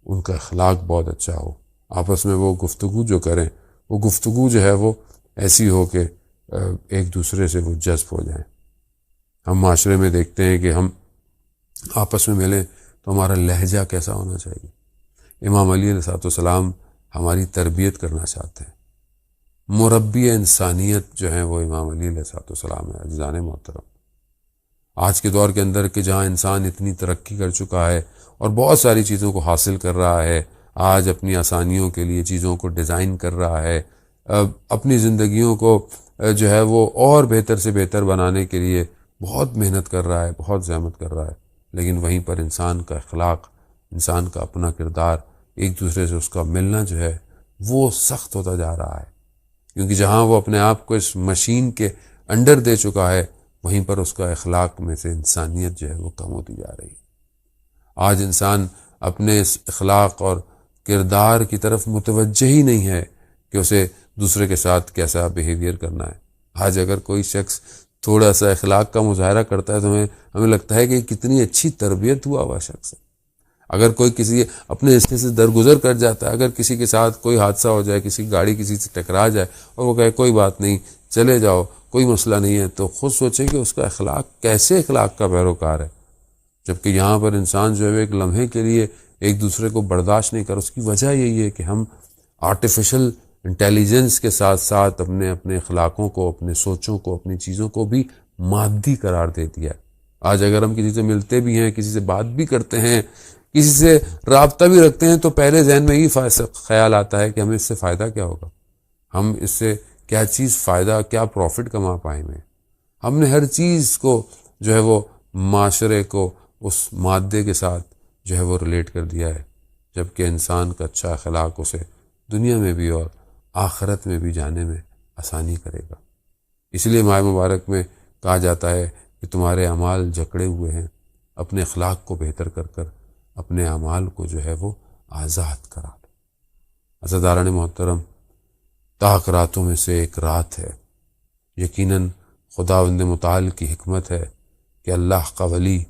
ان کا اخلاق بہت اچھا ہو، آپس میں وہ گفتگو جو کریں وہ گفتگو جو ہے وہ ایسی ہو کہ ایک دوسرے سے وہ جذب ہو جائیں۔ ہم معاشرے میں دیکھتے ہیں کہ ہم آپس میں ملیں تو ہمارا لہجہ کیسا ہونا چاہیے۔ امام علی علیہ السلام ہماری تربیت کرنا چاہتے ہیں۔ مربی انسانیت جو ہیں وہ امام علی علیہ السلام ہے۔ عزیزان محترم، آج کے دور کے اندر کہ جہاں انسان اتنی ترقی کر چکا ہے اور بہت ساری چیزوں کو حاصل کر رہا ہے، آج اپنی آسانیوں کے لیے چیزوں کو ڈیزائن کر رہا ہے، اپنی زندگیوں کو جو ہے وہ اور بہتر سے بہتر بنانے کے لیے بہت محنت کر رہا ہے، بہت زحمت کر رہا ہے، لیکن وہیں پر انسان کا اخلاق، انسان کا اپنا کردار، ایک دوسرے سے اس کا ملنا جو ہے وہ سخت ہوتا جا رہا ہے، کیونکہ جہاں وہ اپنے آپ کو اس مشین کے انڈر دے چکا ہے وہیں پر اس کا اخلاق میں سے انسانیت جو ہے وہ کم ہوتی جا رہی ہے۔ آج انسان اپنے اس اخلاق اور کردار کی طرف متوجہ ہی نہیں ہے کہ اسے دوسرے کے ساتھ کیسا بیہیویئر کرنا ہے۔ آج اگر کوئی شخص تھوڑا سا اخلاق کا مظاہرہ کرتا ہے تو ہمیں لگتا ہے کہ کتنی اچھی تربیت ہوا شخص ہے۔ اگر کوئی کسی اپنے حصے سے درگزر کر جاتا ہے، اگر کسی کے ساتھ کوئی حادثہ ہو جائے، کسی گاڑی کسی سے ٹکرا جائے اور وہ کہے کوئی بات نہیں چلے جاؤ کوئی مسئلہ نہیں ہے، تو خود سوچیں کہ اس کا اخلاق کیسے اخلاق کا پیروکار ہے، جبکہ یہاں پر انسان جو ہے ایک لمحے کے لیے ایک دوسرے کو برداشت نہیں کر۔ اس کی وجہ یہی ہے کہ ہم آرٹیفیشل انٹیلیجنس کے ساتھ ساتھ اپنے اخلاقوں کو، اپنے سوچوں کو، اپنی چیزوں کو بھی مادی قرار دے دیا ہے۔ آج اگر ہم کسی سے ملتے بھی ہیں، کسی سے بات بھی کرتے ہیں، کسی سے رابطہ بھی رکھتے ہیں تو پہلے ذہن میں یہ خیال آتا ہے کہ ہمیں اس سے فائدہ کیا ہوگا، ہم اس سے کیا چیز فائدہ، کیا پروفٹ کما پائیں گے۔ ہم نے ہر چیز کو جو ہے وہ معاشرے کو اس مادے کے ساتھ جو ہے وہ ریلیٹ کر دیا ہے، جبکہ انسان کا اچھا اخلاق اسے دنیا میں بھی اور آخرت میں بھی جانے میں آسانی کرے گا۔ اس لیے ماہ مبارک میں کہا جاتا ہے کہ تمہارے اعمال جکڑے ہوئے ہیں، اپنے اخلاق کو بہتر کر کر اپنے اعمال کو جو ہے وہ آزاد کرا دو۔ عزیزان محترم، طاق راتوں میں سے ایک رات ہے، یقیناً خداوند متعال کی حکمت ہے کہ اللہ کا ولی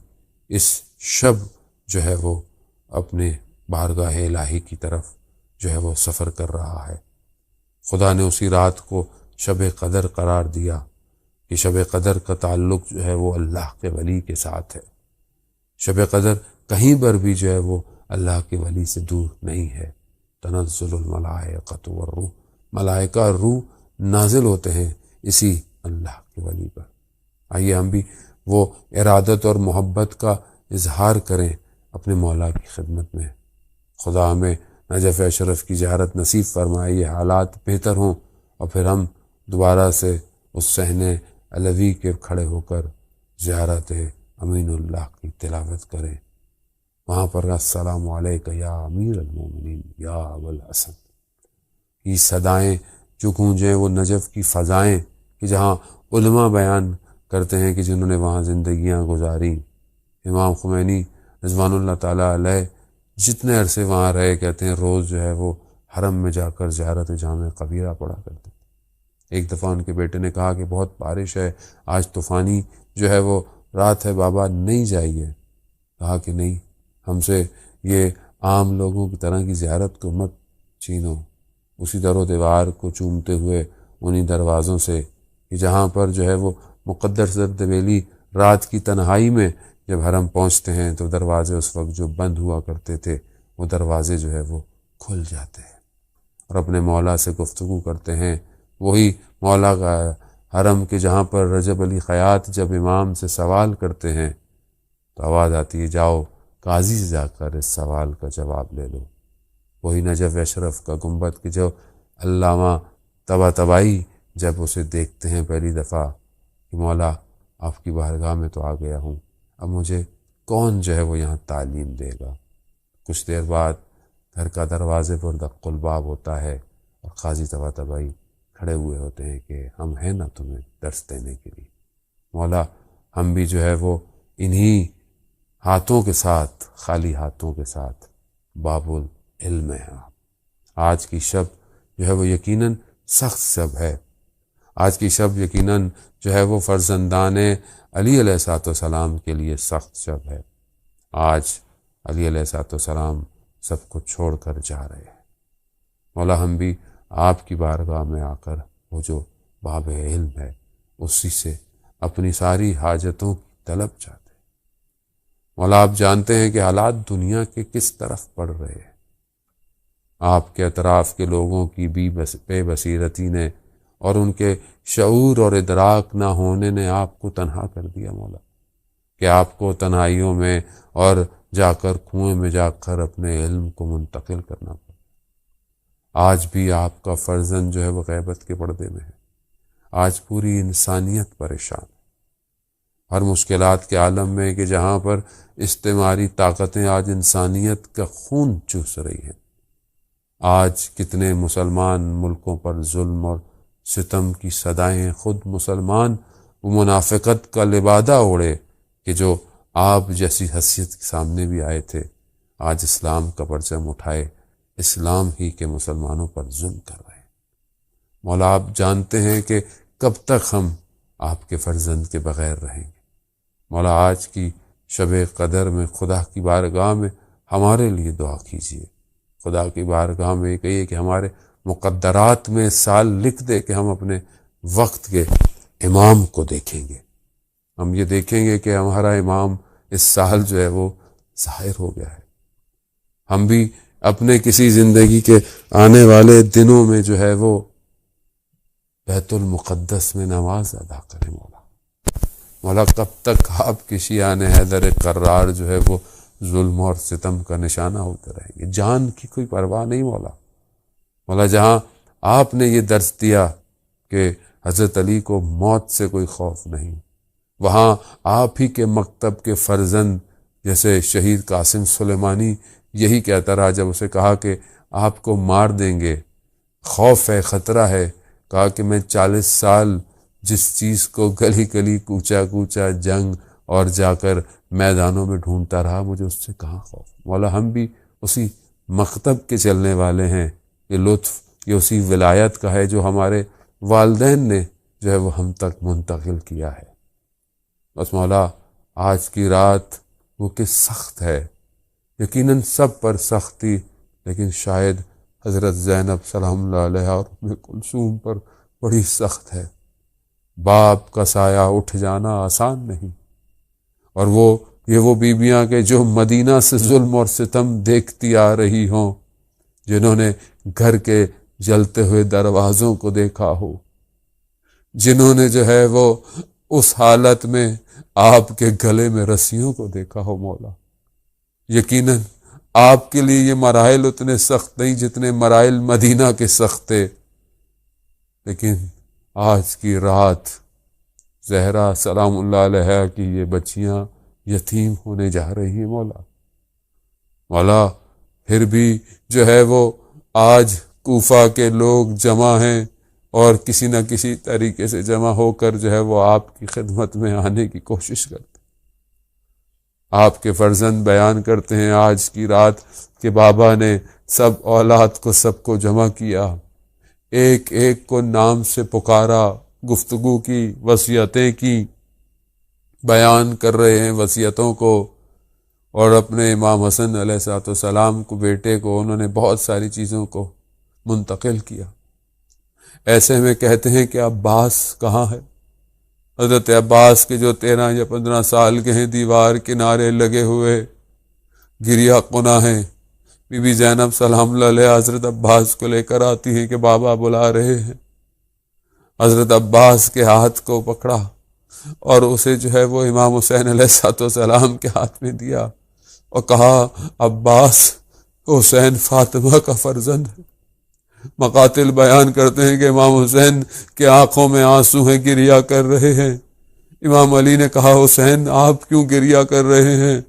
اس شب جو ہے وہ اپنے بارگاہ الہی کی طرف جو ہے وہ سفر کر رہا ہے۔ خدا نے اسی رات کو شب قدر قرار دیا کہ شب قدر کا تعلق جو ہے وہ اللہ کے ولی کے ساتھ ہے۔ شب قدر کہیں پر بھی جو ہے وہ اللہ کے ولی سے دور نہیں ہے۔ تنزل الملائکۃ والروح، ملائکہ اور روح نازل ہوتے ہیں اسی اللہ کے ولی پر۔ آئیے ہم بھی وہ ارادت اور محبت کا اظہار کریں اپنے مولا کی خدمت میں۔ خدا ہمیں نجف اشرف کی زیارت نصیب فرمائے، یہ حالات بہتر ہوں اور پھر ہم دوبارہ سے اس صحن علوی کے کھڑے ہو کر زیارت امین اللہ کی تلاوت کریں۔ وہاں پر السلام علیکہ یا امیر المومنین یا ابو الحسن کی صدائیں جو گونجیں، وہ نجف کی فضائیں کہ جہاں علماء بیان کرتے ہیں کہ جنہوں نے وہاں زندگیاں گزاری۔ امام خمینی رضوان اللہ تعالیٰ علیہ جتنے عرصے وہاں رہے، کہتے ہیں روز جو ہے وہ حرم میں جا کر زیارت جامع کبیرہ پڑھا کرتے۔ ایک دفعہ ان کے بیٹے نے کہا کہ بہت بارش ہے، آج طوفانی جو ہے وہ رات ہے، بابا نہیں جائیے۔ کہا کہ نہیں، ہم سے یہ عام لوگوں کی طرح کی زیارت کو مت چھینو۔ اسی در و دیوار کو چومتے ہوئے انہی دروازوں سے کہ جہاں پر جو ہے وہ مقدر زردویلی رات کی تنہائی میں جب حرم پہنچتے ہیں تو دروازے اس وقت جو بند ہوا کرتے تھے وہ دروازے جو ہے وہ کھل جاتے ہیں اور اپنے مولا سے گفتگو کرتے ہیں۔ وہی مولا کا حرم کے جہاں پر رجب علی خیاط جب امام سے سوال کرتے ہیں تو آواز آتی ہے جاؤ قاضی سے جا کر اس سوال کا جواب لے لو۔ وہی نجف اشرف کا گنبد کہ جو علامہ طباطبائی جب اسے دیکھتے ہیں پہلی دفعہ کہ مولا آپ کی بارگاہ میں تو آ گیا ہوں، اب مجھے کون جو ہے وہ یہاں تعلیم دے گا۔ کچھ دیر بعد گھر کا دروازے پر دق الباب ہوتا ہے اور قاضی طباطبائی کھڑے ہوئے ہوتے ہیں کہ ہم ہیں نا تمہیں درس دینے کے لیے، مولا ہم بھی جو ہے وہ انہی ہاتھوں کے ساتھ، خالی ہاتھوں کے ساتھ باب العلم ہے۔ آج کی شب جو ہے وہ یقیناً سخت شب ہے، آج کی شب یقیناً جو ہے وہ فرزندان علی علیہ السلام کے لیے سخت شب ہے۔ آج علی علیہ السلام سب کو چھوڑ کر جا رہے ہیں۔ مولا ہم بھی آپ کی بارگاہ میں آ کر وہ جو باب علم ہے اسی سے اپنی ساری حاجتوں کی طلب چاہتے ہیں۔ مولا آپ جانتے ہیں کہ حالات دنیا کے کس طرف پڑ رہے ہیں، آپ کے اطراف کے لوگوں کی بے بصیرتی نے اور ان کے شعور اور ادراک نہ ہونے نے آپ کو تنہا کر دیا مولا، کہ آپ کو تنہائیوں میں اور جا کر کنویں میں جا کر اپنے علم کو منتقل کرنا پڑا۔ آج بھی آپ کا فرزند جو ہے وہ غیبت کے پردے میں ہے، آج پوری انسانیت پریشان ہے، ہر مشکلات کے عالم میں کہ جہاں پر استعماری طاقتیں آج انسانیت کا خون چوس رہی ہیں۔ آج کتنے مسلمان ملکوں پر ظلم اور ستم کی صدائیں، خود مسلمان وہ منافقت کا لبادہ اوڑھے کہ جو آپ جیسی حیثیت کے سامنے بھی آئے تھے، آج اسلام کا پرچم اٹھائے اسلام ہی کے مسلمانوں پر ظلم کر رہے ہیں۔ مولا آپ جانتے ہیں کہ کب تک ہم آپ کے فرزند کے بغیر رہیں گے۔ مولا آج کی شب قدر میں خدا کی بارگاہ میں ہمارے لیے دعا کیجیے، خدا کی بارگاہ میں یہ کہیے کہ ہمارے مقدرات میں سال لکھ دے کہ ہم اپنے وقت کے امام کو دیکھیں گے، ہم یہ دیکھیں گے کہ ہمارا امام اس سال جو ہے وہ ظاہر ہو گیا ہے۔ ہم بھی اپنے کسی زندگی کے آنے والے دنوں میں جو ہے وہ بیت المقدس میں نماز ادا کریں۔ مولا کب تک آپ کی شیعان حیدر قرار جو ہے وہ ظلم اور ستم کا نشانہ ہوتے رہیں گے؟ جان کی کوئی پرواہ نہیں مولا جہاں آپ نے یہ درس دیا کہ حضرت علی کو موت سے کوئی خوف نہیں، وہاں آپ ہی کے مکتب کے فرزند جیسے شہید قاسم سلیمانی یہی کہتا رہا جب اسے کہا کہ آپ کو مار دیں گے، خوف ہے، خطرہ ہے، کہا کہ میں 40 سال جس چیز کو گلی گلی کوچا کوچا جنگ اور جا کر میدانوں میں ڈھونڈتا رہا، مجھے اس سے کہاں خوف۔ مولا ہم بھی اسی مکتب کے چلنے والے ہیں، یہ لطف یہ اسی ولایت کا ہے جو ہمارے والدین نے جو ہے وہ ہم تک منتقل کیا ہے۔ بس مولا آج کی رات وہ کس سخت ہے، یقیناً سب پر سخت تھی، لیکن شاید حضرت زینب سلام اللہ علیہ اور ام کلثوم پر بڑی سخت ہے۔ باپ کا سایہ اٹھ جانا آسان نہیں، اور وہ بیویاں کہ جو مدینہ سے ظلم اور ستم دیکھتی آ رہی ہوں، جنہوں نے گھر کے جلتے ہوئے دروازوں کو دیکھا ہو، جنہوں نے جو ہے وہ اس حالت میں آپ کے گلے میں رسیوں کو دیکھا ہو مولا، یقیناً آپ کے لیے یہ مراحل اتنے سخت نہیں جتنے مراحل مدینہ کے سخت تھے، لیکن آج کی رات زہرا سلام اللہ علیہ کی یہ بچیاں یتیم ہونے جا رہی ہیں مولا پھر بھی جو ہے وہ آج کوفہ کے لوگ جمع ہیں اور کسی نہ کسی طریقے سے جمع ہو کر جو ہے وہ آپ کی خدمت میں آنے کی کوشش کرتے ہیں۔ آپ کے فرزند بیان کرتے ہیں آج کی رات کہ بابا نے سب اولاد کو سب کو جمع کیا، ایک ایک کو نام سے پکارا، گفتگو کی، وصیتیں کی، بیان کر رہے ہیں وصیتوں کو، اور اپنے امام حسن علیہ السلام کو، بیٹے کو، انہوں نے بہت ساری چیزوں کو منتقل کیا۔ ایسے میں کہتے ہیں کہ عباس کہاں ہے؟ حضرت عباس کے جو 13 یا 15 سال کے ہیں دیوار کنارے لگے ہوئے گریہ کناں ہیں۔ بی بی زینب سلام اللہ علیہ حضرت عباس کو لے کر آتی ہیں کہ بابا بلا رہے ہیں۔ حضرت عباس کے ہاتھ کو پکڑا اور اسے جو ہے وہ امام حسین علیہ السلام کے ہاتھ میں دیا اور کہا عباس حسین فاطمہ کا فرزند ہے۔ مقاتل بیان کرتے ہیں کہ امام حسین کے آنکھوں میں آنسو ہیں، گریہ کر رہے ہیں۔ امام علی نے کہا حسین آپ کیوں گریہ کر رہے ہیں؟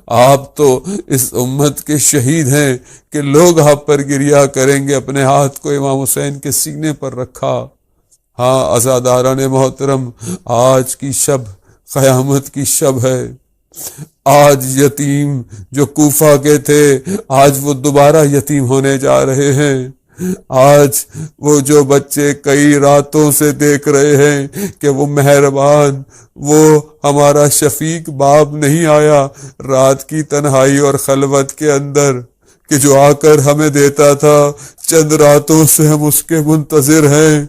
آپ تو اس امت کے شہید ہیں کہ لوگ آپ پر گریہ کریں گے۔ اپنے ہاتھ کو امام حسین کے سینے پر رکھا۔ ہاں عزاداران محترم، آج کی شب قیامت کی شب ہے۔ آج یتیم جو کوفہ کے تھے آج وہ دوبارہ یتیم ہونے جا رہے ہیں۔ آج وہ جو بچے کئی راتوں سے دیکھ رہے ہیں کہ وہ مہربان، وہ ہمارا شفیق باپ نہیں آیا رات کی تنہائی اور خلوت کے اندر، کہ جو آ کر ہمیں دیتا تھا، چند راتوں سے ہم اس کے منتظر ہیں۔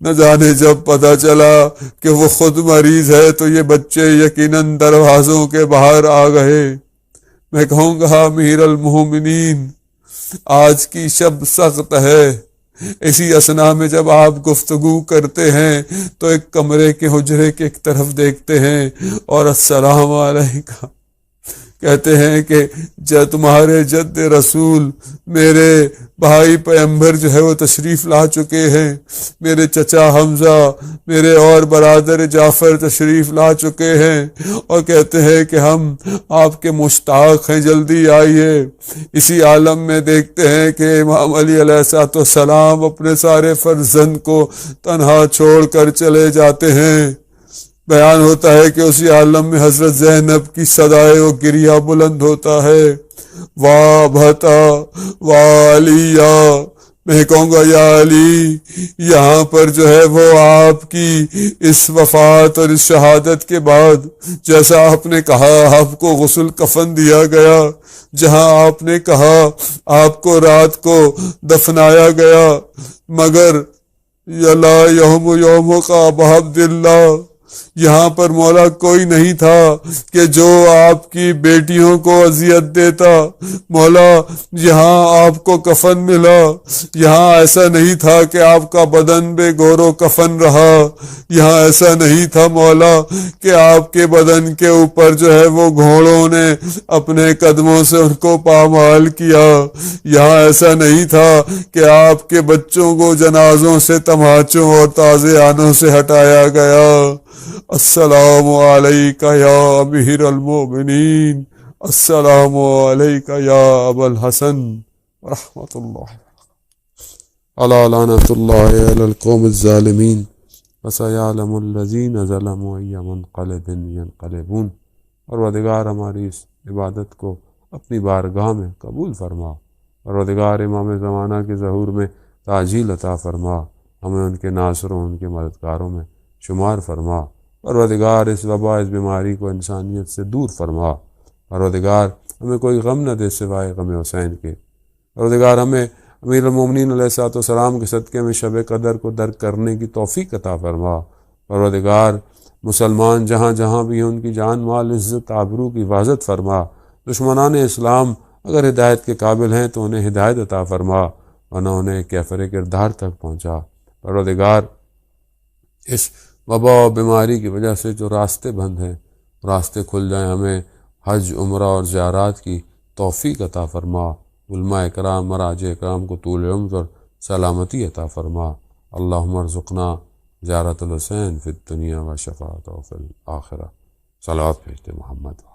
نہ جانے جب پتہ چلا کہ وہ خود مریض ہے تو یہ بچے یقیناً دروازوں کے باہر آ گئے۔ میں کہوں گا امیر المومنین، آج کی شب سخت ہے۔ اسی اسنا میں جب آپ گفتگو کرتے ہیں تو ایک کمرے کے حجرے کے ایک طرف دیکھتے ہیں اور السلام علیکم کہتے ہیں کہ جب تمہارے جد رسول میرے بھائی پیغمبر جو ہے وہ تشریف لا چکے ہیں، میرے چچا حمزہ، میرے اور برادر جعفر تشریف لا چکے ہیں اور کہتے ہیں کہ ہم آپ کے مشتاق ہیں، جلدی آئیے۔ اسی عالم میں دیکھتے ہیں کہ امام علی علیہ السلام اپنے سارے فرزند کو تنہا چھوڑ کر چلے جاتے ہیں۔ بیان ہوتا ہے کہ اسی عالم میں حضرت زینب کی صدائے و گریہ بلند ہوتا ہے، واہ بھتا واہ علیہ۔ میں کہوں گا یا علی، یہاں پر جو ہے وہ آپ کی اس وفات اور اس شہادت کے بعد جیسا آپ نے کہا آپ کو غسل کفن دیا گیا، جہاں آپ نے کہا آپ کو رات کو دفنایا گیا، مگر یلا یوم کا بحمد اللہ، یہاں پر مولا کوئی نہیں تھا کہ جو آپ کی بیٹیوں کو اذیت دیتا۔ مولا یہاں آپ کو کفن ملا، یہاں ایسا نہیں تھا کہ آپ کا بدن بے گور و کفن رہا، یہاں ایسا نہیں تھا مولا کہ آپ کے بدن کے اوپر جو ہے وہ گھوڑوں نے اپنے قدموں سے ان کو پامال کیا، یہاں ایسا نہیں تھا کہ آپ کے بچوں کو جنازوں سے تماچوں اور تازے آنوں سے ہٹایا گیا۔ السلام علیکہ یا امیر المومنین، السلام علیکہ یا ابا الحسن رحمت اللہ علی لعنت اللہ علی القوم الظالمین وسیعلم الذین ظلموا ای منقلب ینقلبون۔ پروردگار ہماری اس عبادت کو اپنی بارگاہ میں قبول فرما۔ پروردگار امام زمانہ کے ظہور میں تعجیل عطا فرما، ہمیں ان کے ناصروں ان کے مددگاروں میں شمار فرما۔ پروردگار اس وبا اس بیماری کو انسانیت سے دور فرما۔ پروردگار ہمیں کوئی غم نہ دے سوائے غم حسین کے۔ پروردگار ہمیں امیر المومنین علیہ السلام کے صدقے میں شب قدر کو درک کرنے کی توفیق عطا فرما۔ پروردگار مسلمان جہاں جہاں بھی ہیں ان کی جان مال عزت آبرو کی حفاظت فرما۔ دشمنان اسلام اگر ہدایت کے قابل ہیں تو انہیں ہدایت عطا فرما، ورنہ انہیں کیفر کردار تک پہنچا۔ پروردگار اس وبا و بیماری کی وجہ سے جو راستے بند ہیں راستے کھل جائیں، ہمیں حج عمرہ اور زیارات کی توفیق عطا فرما۔ علماء اکرام مراجع اکرام کو طول عمر اور سلامتی عطا فرما۔ اللہم ارزقنا زیارت الحسین فی الدنیا و شفاعتہ فی الآخرہ۔ صلوات بھیجتے محمد۔